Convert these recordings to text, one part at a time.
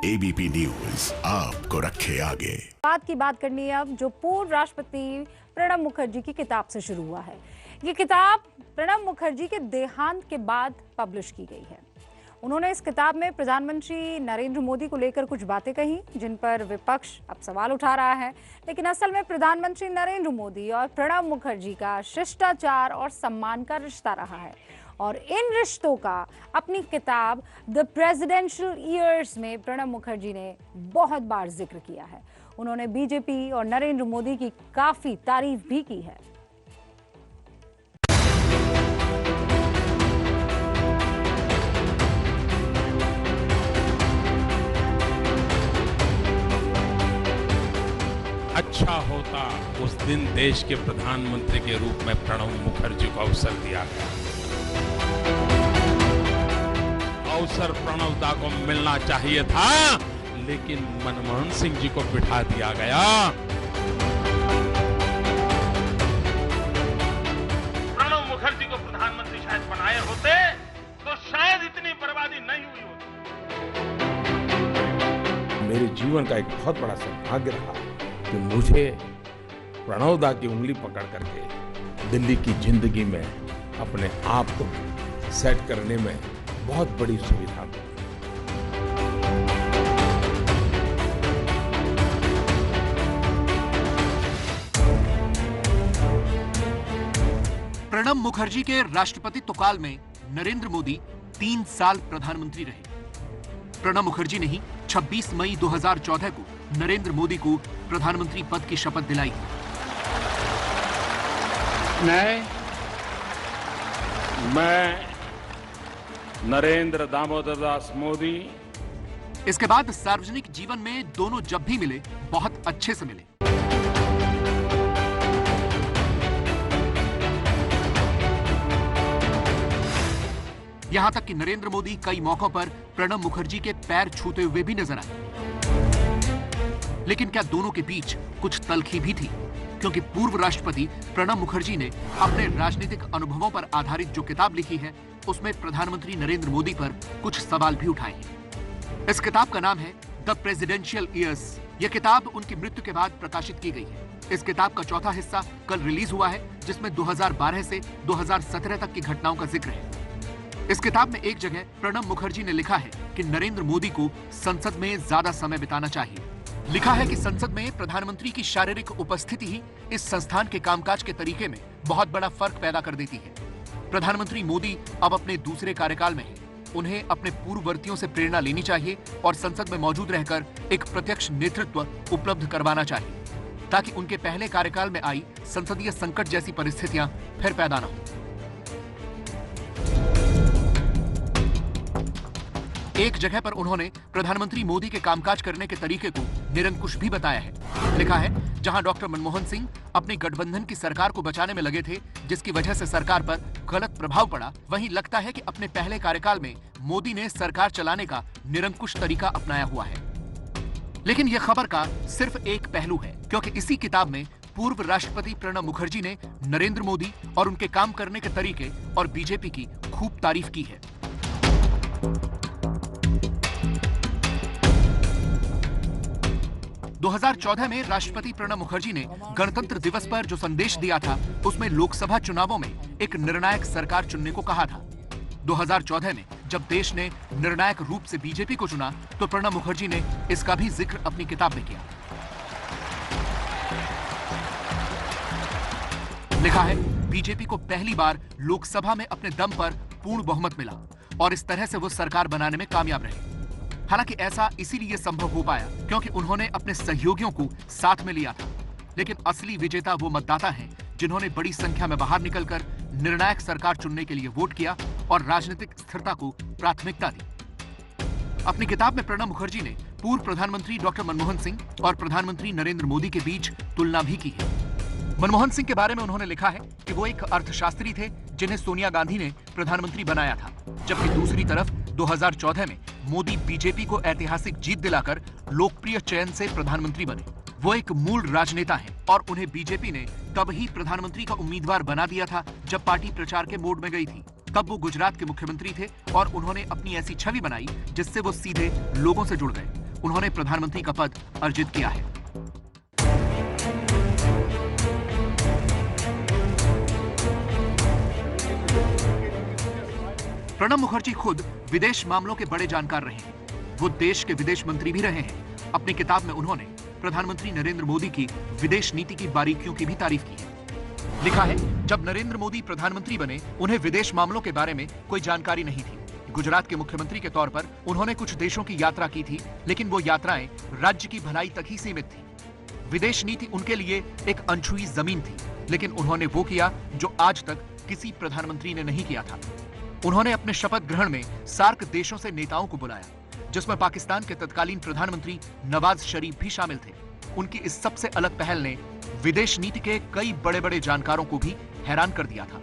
ABP news आपको रखे आगे। बात की बात करनी है अब जो पूर्व राष्ट्रपति प्रणब मुखर्जी की किताब से शुरू हुआ है। ये किताब प्रणब मुखर्जी के देहांत के बाद पब्लिश की गई है। उन्होंने इस किताब में प्रधानमंत्री नरेंद्र मोदी को लेकर कुछ बातें कही जिन पर विपक्ष अब सवाल उठा रहा है, लेकिन असल में प्रधानमंत्री नरेंद्र मोदी और प्रणब मुखर्जी का शिष्टाचार और सम्मान का रिश्ता रहा है और इन रिश्तों का अपनी किताब द प्रेसिडेंशियल ईयर्स में प्रणब मुखर्जी ने बहुत बार जिक्र किया है। उन्होंने बीजेपी और नरेंद्र मोदी की काफी तारीफ भी की है। अच्छा होता उस दिन देश के प्रधानमंत्री के रूप में प्रणब मुखर्जी को अवसर दिया गया। अवसर प्रणब दा को मिलना चाहिए था, लेकिन मनमोहन सिंह जी को बिठा दिया गया। प्रणब मुखर्जी को प्रधानमंत्री शायद बनाए होते तो शायद इतनी बर्बादी नहीं हुई होती। मेरे जीवन का एक बहुत बड़ा सौभाग्य रहा कि मुझे प्रणब दा की उंगली पकड़ करके दिल्ली की जिंदगी में अपने आप को सेट करने में बहुत बड़ी सुविधा मिली। प्रणब मुखर्जी के राष्ट्रपतित्व काल में नरेंद्र मोदी 3 साल प्रधानमंत्री रहे। प्रणब मुखर्जी ने ही 26 मई 2014 को नरेंद्र मोदी को प्रधानमंत्री पद की शपथ दिलाई। मैं नरेंद्र दामोदर दास मोदी। इसके बाद सार्वजनिक जीवन में दोनों जब भी मिले बहुत अच्छे से मिले। यहां तक कि नरेंद्र मोदी कई मौकों पर प्रणब मुखर्जी के पैर छूते हुए भी नजर आए। लेकिन क्या दोनों के बीच कुछ तल्खी भी थी? क्योंकि पूर्व राष्ट्रपति प्रणब मुखर्जी ने अपने राजनीतिक अनुभवों पर आधारित जो किताब लिखी है उसमें प्रधानमंत्री नरेंद्र मोदी पर कुछ सवाल भी उठाए हैं। इस किताब का नाम है द प्रेसिडेंशियल ईयर्स। यह किताब उनकी मृत्यु के बाद प्रकाशित की गई है। इस किताब का चौथा हिस्सा कल रिलीज हुआ है, जिसमें 2012 से 2017 तक की घटनाओं का जिक्र है। इस किताब में एक जगह प्रणब मुखर्जी ने लिखा है कि नरेंद्र मोदी को संसद में ज्यादा समय बिताना चाहिए। लिखा है कि संसद में प्रधानमंत्री की शारीरिक उपस्थिति ही इस संस्थान के कामकाज के तरीके में बहुत बड़ा फर्क पैदा कर देती है। प्रधानमंत्री मोदी अब अपने दूसरे कार्यकाल में हैं। उन्हें अपने पूर्ववर्तियों से प्रेरणा लेनी चाहिए और संसद में मौजूद रहकर एक प्रत्यक्ष नेतृत्व उपलब्ध करवाना चाहिए, ताकि उनके पहले कार्यकाल में आई संसदीय संकट जैसी परिस्थितियां फिर पैदा न हो। एक जगह पर उन्होंने प्रधानमंत्री मोदी के कामकाज करने के तरीके को निरंकुश भी बताया है। लिखा है, जहां डॉक्टर मनमोहन सिंह अपनी गठबंधन की सरकार को बचाने में लगे थे, जिसकी वजह से सरकार पर गलत प्रभाव पड़ा, वहीं लगता है कि अपने पहले कार्यकाल में मोदी ने सरकार चलाने का निरंकुश तरीका अपनाया हुआ है। लेकिन यह खबर का सिर्फ एक पहलू है, क्योंकि इसी किताब में पूर्व राष्ट्रपति प्रणब मुखर्जी ने नरेंद्र मोदी और उनके काम करने के तरीके और बीजेपी की खूब तारीफ की है। 2014 में राष्ट्रपति प्रणब मुखर्जी ने गणतंत्र दिवस पर जो संदेश दिया था, उसमें लोकसभा चुनावों में एक निर्णायक सरकार चुनने को कहा था। 2014 में जब देश ने निर्णायक रूप से बीजेपी को चुना, तो प्रणब मुखर्जी ने इसका भी जिक्र अपनी किताब में किया। लिखा है, बीजेपी को पहली बार लोकसभा में अपने दम पर पूर्ण बहुमत मिला और इस तरह से वो सरकार बनाने में कामयाब रहे। हालांकि ऐसा इसीलिए संभव हो पाया क्योंकि उन्होंने अपने सहयोगियों को साथ में लिया था। लेकिन असली विजेता वो मतदाता हैं जिन्होंने बड़ी संख्या में बाहर निकलकर निर्णायक सरकार चुनने के लिए वोट किया और राजनीतिक स्थिरता को प्राथमिकता दी। अपनी किताब में प्रणब मुखर्जी ने पूर्व प्रधानमंत्री डॉक्टर मनमोहन सिंह और प्रधानमंत्री नरेंद्र मोदी के बीच तुलना भी की है। मनमोहन सिंह के बारे में उन्होंने लिखा है कि वो एक अर्थशास्त्री थे जिन्हें सोनिया गांधी ने प्रधानमंत्री बनाया था, जबकि दूसरी तरफ 2014 में मोदी बीजेपी को ऐतिहासिक जीत दिलाकर लोकप्रिय चयन से प्रधानमंत्री बने। वो एक मूल राजनेता हैं और उन्हें बीजेपी ने तब ही प्रधानमंत्री का उम्मीदवार बना दिया था जब पार्टी प्रचार के मोड में गई थी। तब वो गुजरात के मुख्यमंत्री थे और उन्होंने अपनी ऐसी छवि बनाई जिससे वो सीधे लोगों से जुड़ गए। उन्होंने प्रधानमंत्री का पद अर्जित किया है। प्रणब मुखर्जी खुद विदेश मामलों के बड़े जानकार रहे हैं। वो देश के विदेश मंत्री भी रहे हैं। अपनी किताब में उन्होंने प्रधानमंत्री नरेंद्र मोदी की विदेश नीति की बारीकियों की भी तारीफ की है। लिखा है, जब नरेंद्र मोदी प्रधानमंत्री बने, उन्हें विदेश मामलों के बारे में कोई जानकारी नहीं थी। गुजरात के मुख्यमंत्री के तौर पर उन्होंने कुछ देशों की यात्रा की थी, लेकिन वो यात्राएं राज्य की भलाई तक ही सीमित थी। विदेश नीति उनके लिए एक अनछुई जमीन थी, लेकिन उन्होंने वो किया जो आज तक किसी प्रधानमंत्री ने नहीं किया था। उन्होंने अपने शपथ ग्रहण में सार्क देशों से नेताओं को बुलाया, जिसमें पाकिस्तान के तत्कालीन प्रधानमंत्री नवाज शरीफ भी शामिल थे। उनकी इस सबसे अलग पहल ने विदेश नीति के कई बड़े-बड़े जानकारों को भी हैरान कर दिया था।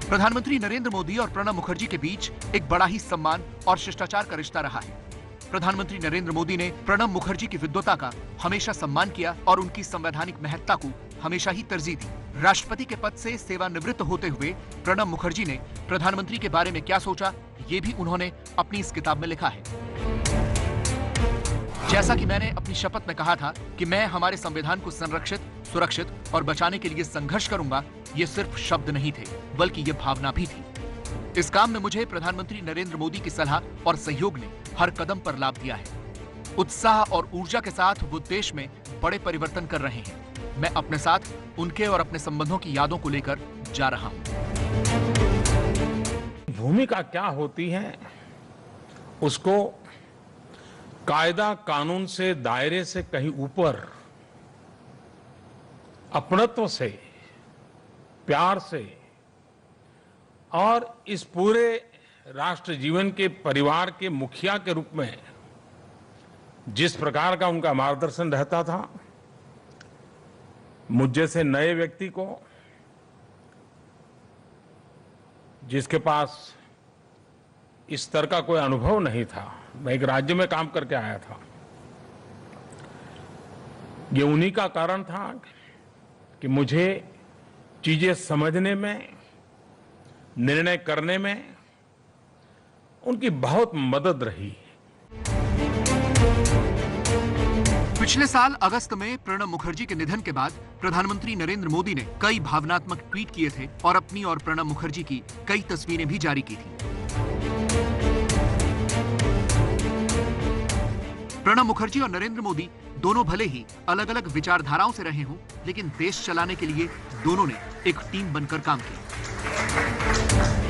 प्रधानमंत्री नरेंद्र मोदी और प्रणब मुखर्जी के बीच एक बड़ा ही सम्मान और शिष्टाचार का रिश्ता रहा है। प्रधानमंत्री नरेंद्र मोदी ने प्रणब मुखर्जी की विद्वता का हमेशा सम्मान किया और उनकी संवैधानिक महत्ता को हमेशा ही तरजीह दी। राष्ट्रपति के पद से सेवानिवृत्त होते हुए प्रणब मुखर्जी ने प्रधानमंत्री के बारे में क्या सोचा, ये भी उन्होंने अपनी इस किताब में लिखा है। जैसा कि मैंने अपनी शपथ में कहा था कि मैं हमारे संविधान को संरक्षित, सुरक्षित और बचाने के लिए संघर्ष करूंगा, ये सिर्फ शब्द नहीं थे, बल्कि ये भावना भी थी। इस काम में मुझे प्रधानमंत्री नरेंद्र मोदी की सलाह और सहयोग ने हर कदम पर लाभ दिया है। उत्साह और ऊर्जा के साथ वो देश में बड़े परिवर्तन कर रहे हैं। मैं अपने साथ उनके और अपने संबंधों की यादों को लेकर जा रहा हूं। भूमिका क्या होती है, उसको कायदा कानून से, दायरे से कहीं ऊपर अपनत्व से, प्यार से और इस पूरे राष्ट्र जीवन के परिवार के मुखिया के रूप में जिस प्रकार का उनका मार्गदर्शन रहता था, मुझ जैसे नए व्यक्ति को, जिसके पास इस तरह का कोई अनुभव नहीं था, मैं एक राज्य में काम करके आया था, ये उन्हीं का कारण था कि मुझे चीजें समझने में, निर्णय करने में उनकी बहुत मदद रही। पिछले साल अगस्त में प्रणब मुखर्जी के निधन के बाद प्रधानमंत्री नरेंद्र मोदी ने कई भावनात्मक ट्वीट किए थे और अपनी और प्रणब मुखर्जी की कई तस्वीरें भी जारी की थी। प्रणब मुखर्जी और नरेंद्र मोदी दोनों भले ही अलग-अलग विचारधाराओं से रहे हों, लेकिन देश चलाने के लिए दोनों ने एक टीम बनकर काम किया।